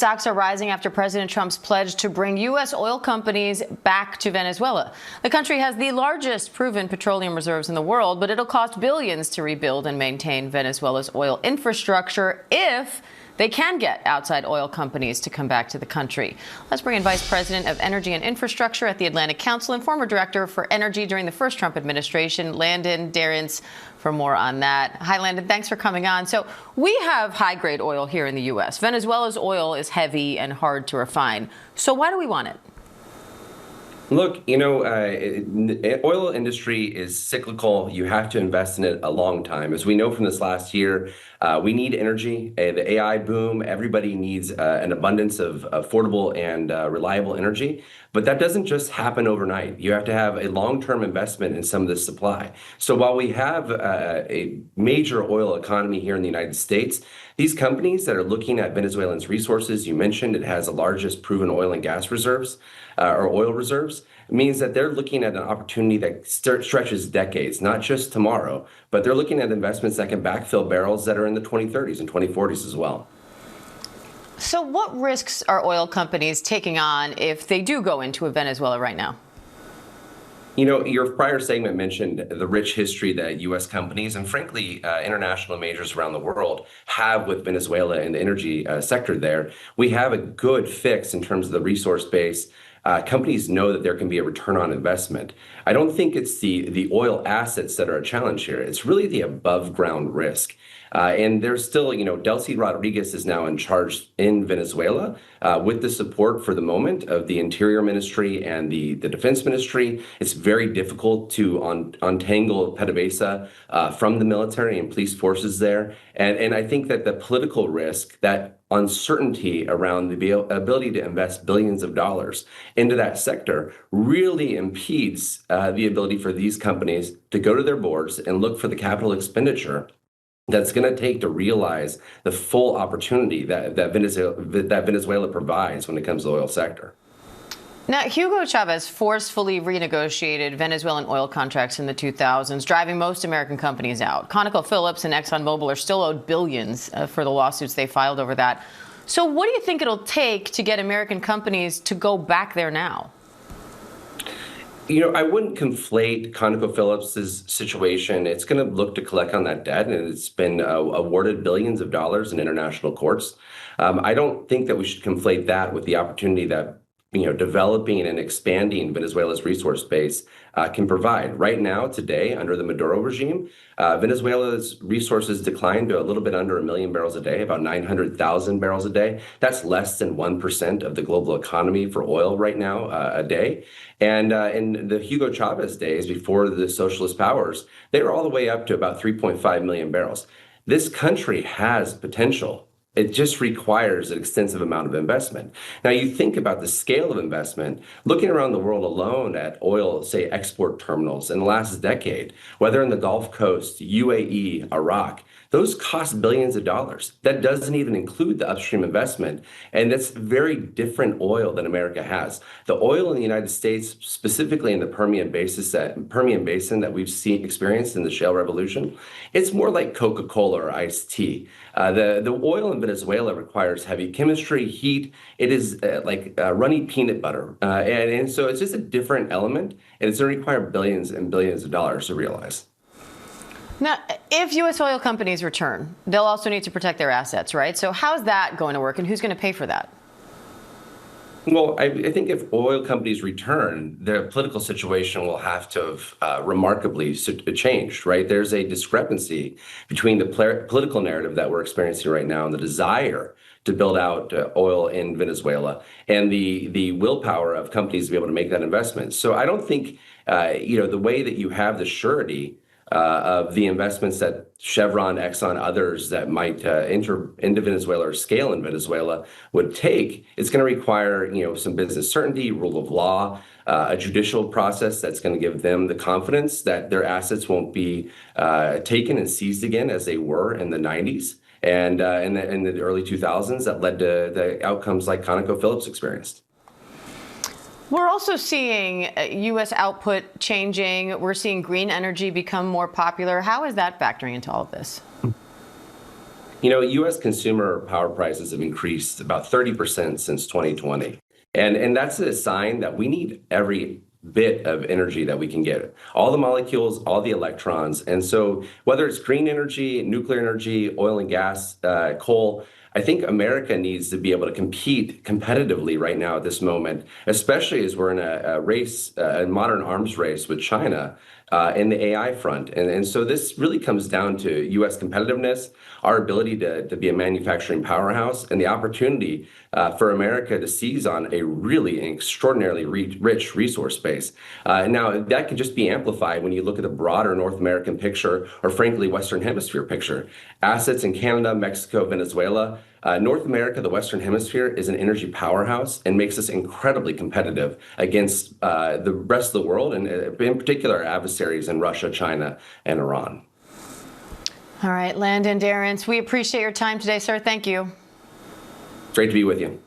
Stocks are rising after President Trump's pledge to bring U.S. oil companies back to Venezuela. The country has the largest proven petroleum reserves in the world, but it'll cost billions to rebuild and maintain Venezuela's oil infrastructure if they can get outside oil companies to come back to the country. Let's bring in Vice President of Energy and Infrastructure at the Atlantic Council and former Director for Energy during the first Trump administration, Landon Derentz, for more on that. Hi, Landon. Thanks for coming on. So we have high-grade oil here in the U.S. Venezuela's oil is heavy and hard to refine. So why do we want it? Look, oil industry is cyclical. You have to invest in it a long time. As we know from this last year, we need energy. The AI boom, everybody needs an abundance of affordable and reliable energy. But that doesn't just happen overnight. You have to have a long-term investment in some of this supply. So while we have a major oil economy here in the United States, these companies that are looking at Venezuelans' resources, you mentioned it has the largest proven oil and gas reserves, or oil reserves, means that they're looking at an opportunity that stretches decades, not just tomorrow, but they're looking at investments that can backfill barrels that are in the 2030s and 2040s as well. So what risks are oil companies taking on if they do go into Venezuela right now? You know, your prior segment mentioned the rich history that U.S. companies and, frankly, international majors around the world have with Venezuela and the energy sector there. We have a good fix in terms of the resource base. Companies know that there can be a return on investment. I don't think it's the oil assets that are a challenge here. It's really the above ground risk. And there's still, Delcy Rodriguez is now in charge in Venezuela with the support for the moment of the Interior Ministry and the Defense Ministry. It's very difficult to untangle PDVSA from the military and police forces there. And I think that the political risk, that uncertainty around the ability to invest billions of dollars into that sector really impedes the ability for these companies to go to their boards and look for the capital expenditure that's going to take to realize the full opportunity that Venezuela provides when it comes to the oil sector. Now, Hugo Chavez forcefully renegotiated Venezuelan oil contracts in the 2000s, driving most American companies out. ConocoPhillips and ExxonMobil are still owed billions for the lawsuits they filed over that. So what do you think it'll take to get American companies to go back there now? I wouldn't conflate ConocoPhillips' situation. It's going to look to collect on that debt, and it's been awarded billions of dollars in international courts. I don't think that we should conflate that with the opportunity that developing and expanding Venezuela's resource base can provide. Right now, today, under the Maduro regime, Venezuela's resources declined to a little bit under 1 million barrels a day, about 900,000 barrels a day. That's less than 1% of the global economy for oil right now a day. And in the Hugo Chavez days, before the socialist powers, they were all the way up to about 3.5 million barrels. This country has potential. It just requires an extensive amount of investment. Now, you think about the scale of investment, looking around the world alone at oil, say, export terminals in the last decade, whether in the Gulf Coast, UAE, Iraq, those cost billions of dollars. That doesn't even include the upstream investment. And that's very different oil than America has. The oil in the United States, specifically in the Permian Basin that we've experienced in the shale revolution, it's more like Coca-Cola or iced tea. The oil in Venezuela requires heavy chemistry, heat. It is like runny peanut butter. And so it's just a different element, and it's going to require billions and billions of dollars to realize. Now, if U.S. oil companies return, they'll also need to protect their assets, right? So how's that going to work, and who's going to pay for that? Well, I think if oil companies return, their political situation will have to have remarkably changed, right? There's a discrepancy between the political narrative that we're experiencing right now and the desire to build out oil in Venezuela and the willpower of companies to be able to make that investment. So I don't think, the way that you have the surety of the investments that Chevron, Exxon, others that might enter into Venezuela or scale in Venezuela would take, it's going to require, some business certainty, rule of law, a judicial process that's going to give them the confidence that their assets won't be taken and seized again as they were in the 90s and in the early 2000s that led to the outcomes like ConocoPhillips experienced. We're also seeing U.S. output changing. We're seeing green energy become more popular. How is that factoring into all of this? U.S. consumer power prices have increased about 30% since 2020. And that's a sign that we need every bit of energy that we can get, all the molecules, all the electrons. And so whether it's green energy, nuclear energy, oil and gas, coal, I think America needs to be able to compete competitively right now at this moment, especially as we're in a race, a modern arms race with China in the AI front. And so this really comes down to U.S. competitiveness, our ability to be a manufacturing powerhouse, and the opportunity for America to seize on a really extraordinarily rich resource base. Now, that can just be amplified when you look at the broader North American picture, or frankly, Western Hemisphere picture. Assets in Canada, Mexico, Venezuela. North America, the Western Hemisphere, is an energy powerhouse and makes us incredibly competitive against the rest of the world, and in particular, our adversaries in Russia, China, and Iran. All right, Landon Derentz, we appreciate your time today, sir. Thank you. Great to be with you.